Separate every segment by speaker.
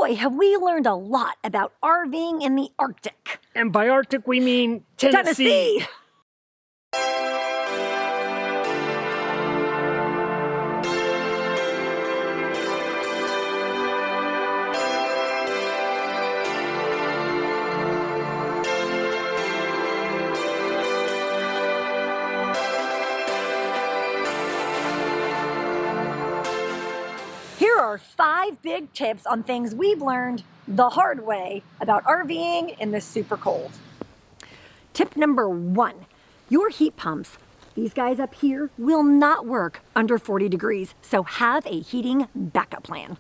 Speaker 1: boy, have we learned a lot about RVing in the Arctic.
Speaker 2: And by Arctic, we mean Tennessee.
Speaker 1: Here are 5 big tips on things we've learned the hard way about RVing in the super cold. Tip number 1, your heat pumps, these guys up here, will not work under 40 degrees, so have a heating backup plan.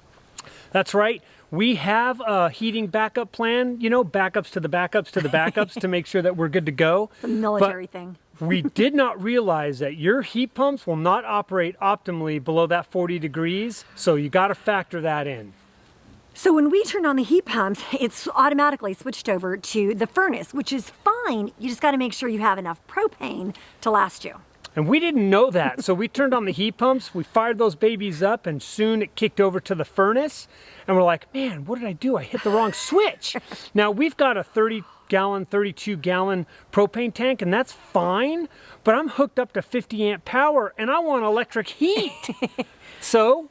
Speaker 2: That's right. We have a heating backup plan, you know, backups to the backups to the backups to make sure that we're good to go.
Speaker 1: It's a military thing.
Speaker 2: We did not realize that your heat pumps will not operate optimally below that 40 degrees, so you got to factor that in.
Speaker 1: So when we turned on the heat pumps, it's automatically switched over to the furnace, which is fine. You just got to make sure you have enough propane to last you.
Speaker 2: And we didn't know that, so we turned on the heat pumps, we fired those babies up, and soon it kicked over to the furnace, and we're like, man, what did I do? I hit the wrong switch. Now, we've got a 30-gallon, 32-gallon propane tank, and that's fine, but I'm hooked up to 50 amp power, and I want electric heat. So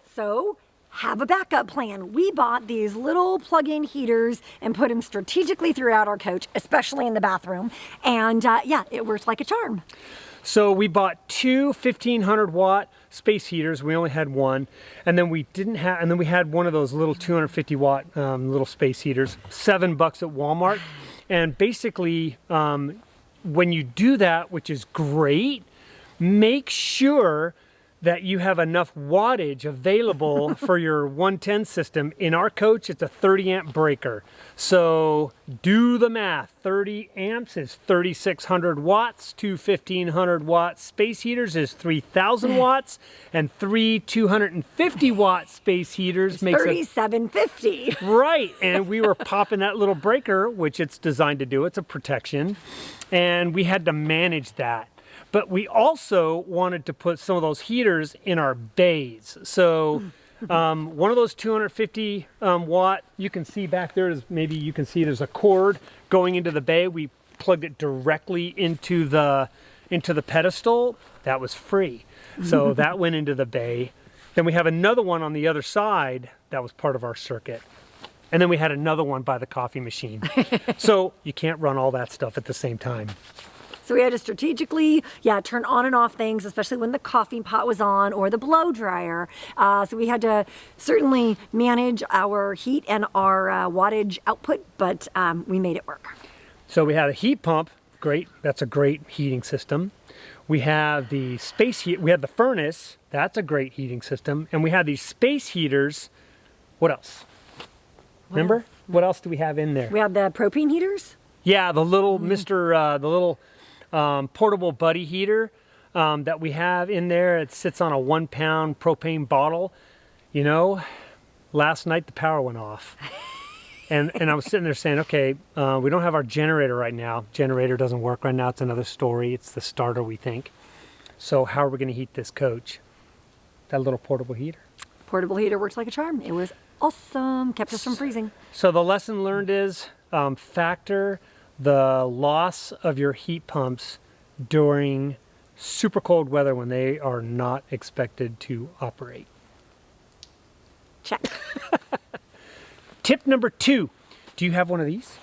Speaker 2: have a backup plan. We bought these little plug-in heaters and put them strategically throughout our coach, especially in the bathroom, and yeah, it works like a charm. So we bought 2 1500 watt space heaters. We only had one, and then we had one of those little 250 watt little space heaters, $7 at Walmart. And basically, when you do that, which is great, make sure that you have enough wattage available for your 110 system. In our coach, it's a 30 amp breaker. So do the math. 30 amps is 3,600 watts. 2 1500 watt space heaters is 3,000 watts. And 3 250 watt space heaters makes
Speaker 1: 3,750.
Speaker 2: Right, and we were popping that little breaker, which it's designed to do. It's a protection. And we had to manage that. But we also wanted to put some of those heaters in our bays. So one of those 250 watt, you can see back there, maybe you can see there's a cord going into the bay. We plugged it directly into the pedestal. That was free. So that went into the bay. Then we have another one on the other side that was part of our circuit. And then we had another one by the coffee machine. So you can't run all that stuff at the same time.
Speaker 1: So we had to strategically, turn on and off things, especially when the coffee pot was on or the blow dryer. So we had to certainly manage our heat and our wattage output, but we made it work.
Speaker 2: So we had a heat pump, great. That's a great heating system. We have the space heat. We had the furnace. That's a great heating system. And we had these space heaters. What else? Remember? What else do we have in there?
Speaker 1: We had the propane heaters.
Speaker 2: Yeah, the little portable buddy heater that we have in there. It sits on a 1 pound propane bottle. You know, last night the power went off. and I was sitting there saying, okay, we don't have our generator right now. Generator doesn't work right now. It's another story. It's the starter, we think. So how are we going to heat this coach? That little portable heater.
Speaker 1: Portable heater works like a charm. It was awesome. Kept us from freezing.
Speaker 2: So the lesson learned is factor the loss of your heat pumps during super cold weather when they are not expected to operate.
Speaker 1: Check.
Speaker 2: Tip number 2. Do you have one of these?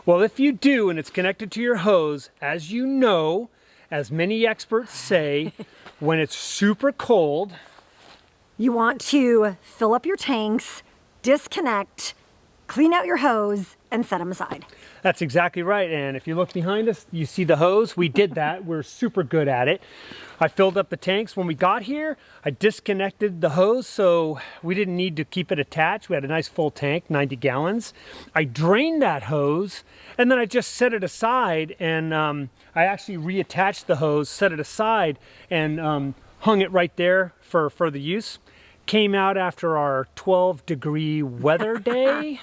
Speaker 2: Well, if you do and it's connected to your hose, as you know, as many experts say, when it's super cold,
Speaker 1: you want to fill up your tanks, disconnect, clean out your hose, and set them aside.
Speaker 2: That's exactly right. And if you look behind us, you see the hose. We did that. We're super good at it. I filled up the tanks. When we got here, I disconnected the hose, so we didn't need to keep it attached. We had a nice full tank, 90 gallons. I drained that hose, and then I just set it aside, and I actually reattached the hose, set it aside, and hung it right there for further use. Came out after our 12-degree weather day.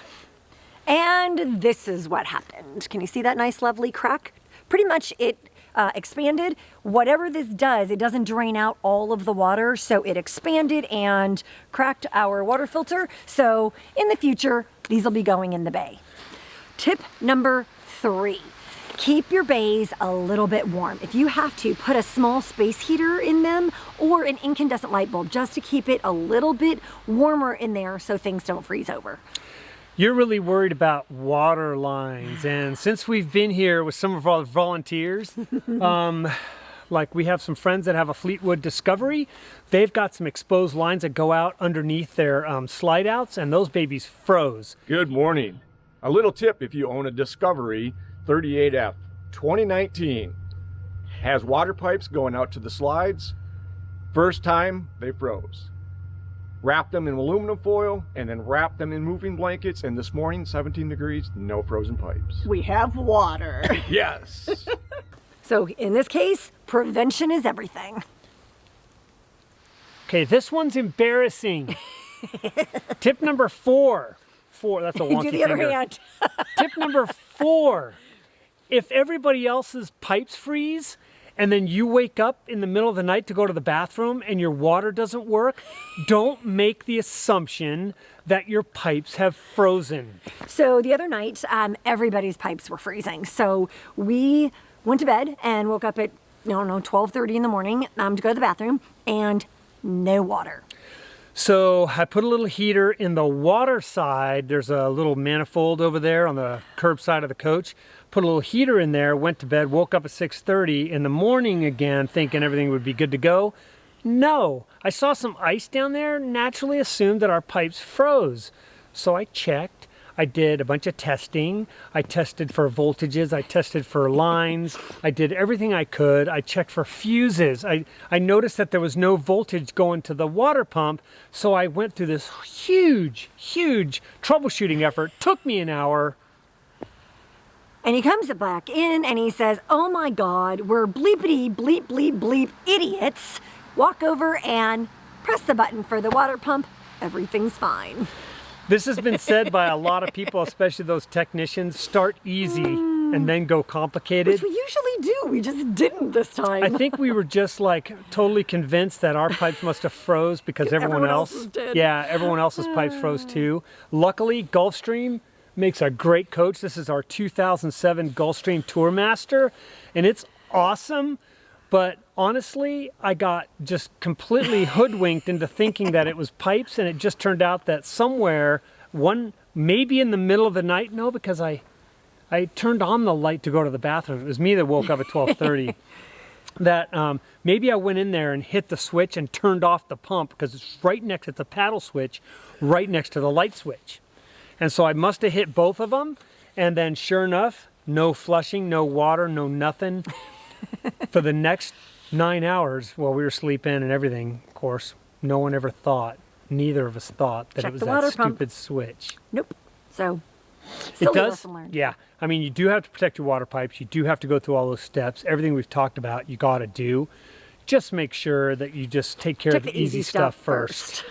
Speaker 1: And this is what happened. Can you see that nice, lovely crack? Pretty much it expanded. Whatever this does, it doesn't drain out all of the water, so it expanded and cracked our water filter. So in the future, these will be going in the bay. Tip number 3. Keep your bays a little bit warm. If you have to, put a small space heater in them or an incandescent light bulb just to keep it a little bit warmer in there so things don't freeze over.
Speaker 2: You're really worried about water lines, and since we've been here with some of our volunteers, like we have some friends that have a Fleetwood Discovery, they've got some exposed lines that go out underneath their slide outs, and those babies froze.
Speaker 3: Good morning. A little tip if you own a Discovery 38F 2019. Has water pipes going out to the slides. First time, they froze. Wrap them in aluminum foil and then wrap them in moving blankets, and this morning, 17 degrees, no frozen pipes.
Speaker 4: We have water.
Speaker 3: Yes.
Speaker 1: So in this case, prevention is everything.
Speaker 2: Okay, this one's embarrassing. Tip number 4. That's a wonky
Speaker 1: Do the other
Speaker 2: finger.
Speaker 1: hand.
Speaker 2: Tip number 4. If everybody else's pipes freeze and then you wake up in the middle of the night to go to the bathroom and your water doesn't work, don't make the assumption that your pipes have frozen.
Speaker 1: So the other night, everybody's pipes were freezing. So we went to bed and woke up at, 12:30 in the morning to go to the bathroom, and no water.
Speaker 2: So I put a little heater in the water side. There's a little manifold over there on the curb side of the coach. Put a little heater in there, went to bed, woke up at 6:30 in the morning again, thinking everything would be good to go. No, I saw some ice down there, naturally assumed that our pipes froze. So I checked. I did a bunch of testing. I tested for voltages. I tested for lines. I did everything I could. I checked for fuses. I noticed that there was no voltage going to the water pump. So I went through this huge troubleshooting effort. Took me an hour.
Speaker 1: And he comes back in and he says, oh my God, we're bleepity bleep bleep bleep idiots. Walk over and press the button for the water pump. Everything's fine.
Speaker 2: This has been said by a lot of people, especially those technicians. Start easy and then go complicated.
Speaker 1: Which we usually do. We just didn't this time.
Speaker 2: I think we were just like totally convinced that our pipes must have froze because everyone else
Speaker 1: did.
Speaker 2: Yeah, everyone else's pipes froze too. Luckily, Gulfstream makes a great coach. This is our 2007 Gulfstream Tourmaster, and it's awesome. But honestly, I got just completely hoodwinked into thinking that it was pipes, and it just turned out that somewhere, maybe in the middle of the night, no, because I turned on the light to go to the bathroom. It was me that woke up at 12:30. That maybe I went in there and hit the switch and turned off the pump because it's right next to the paddle switch, right next to the light switch. And so I must have hit both of them, and then sure enough, no flushing, no water, no nothing. For the next 9 hours while we were sleeping and everything, of course, neither of us thought that
Speaker 1: Check
Speaker 2: it was
Speaker 1: the
Speaker 2: that
Speaker 1: water
Speaker 2: stupid
Speaker 1: pump.
Speaker 2: switch.
Speaker 1: Nope. So,
Speaker 2: It
Speaker 1: silly
Speaker 2: does,
Speaker 1: lesson learned.
Speaker 2: yeah. I mean, you do have to protect your water pipes. You do have to go through all those steps. Everything we've talked about, you got to do. Just make sure that you just take care of the easy stuff first.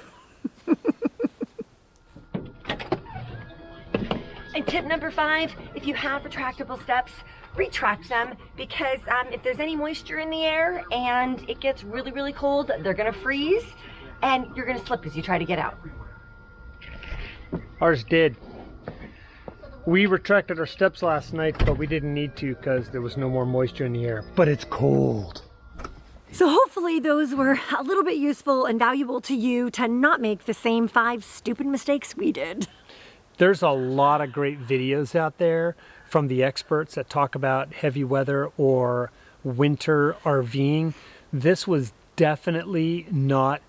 Speaker 1: And tip number 5, if you have retractable steps, retract them, because if there's any moisture in the air and it gets really, really cold, they're gonna freeze and you're gonna slip as you try to get out.
Speaker 2: Ours did. We retracted our steps last night, but we didn't need to because there was no more moisture in the air. But it's cold.
Speaker 1: So hopefully those were a little bit useful and valuable to you to not make the same 5 stupid mistakes we did.
Speaker 2: There's a lot of great videos out there from the experts that talk about heavy weather or winter RVing. This was definitely not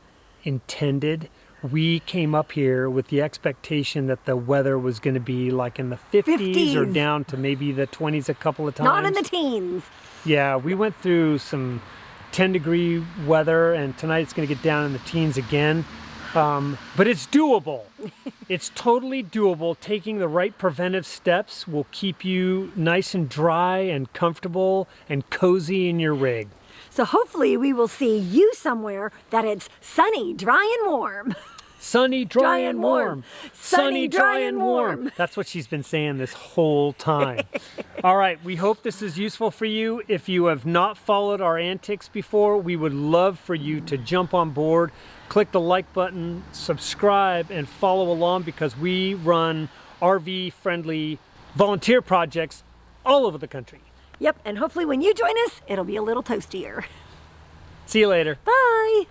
Speaker 2: intended. We came up here with the expectation that the weather was going to be like in the 50s or down to maybe the 20s a couple of times.
Speaker 1: Not in the teens.
Speaker 2: Yeah, we went through some 10-degree weather, and tonight it's going to get down in the teens again. But it's doable. It's totally doable. Taking the right preventive steps will keep you nice and dry and comfortable and cozy in your rig.
Speaker 1: So hopefully we will see you somewhere that it's sunny, dry, and warm.
Speaker 2: Sunny, dry, and warm.
Speaker 1: Sunny, dry, and warm.
Speaker 2: That's what she's been saying this whole time. All right, we hope this is useful for you. If you have not followed our antics before, we would love for you to jump on board, click the like button, subscribe, and follow along, because we run RV-friendly volunteer projects all over the country.
Speaker 1: Yep, and hopefully when you join us, it'll be a little toastier.
Speaker 2: See you later.
Speaker 1: Bye.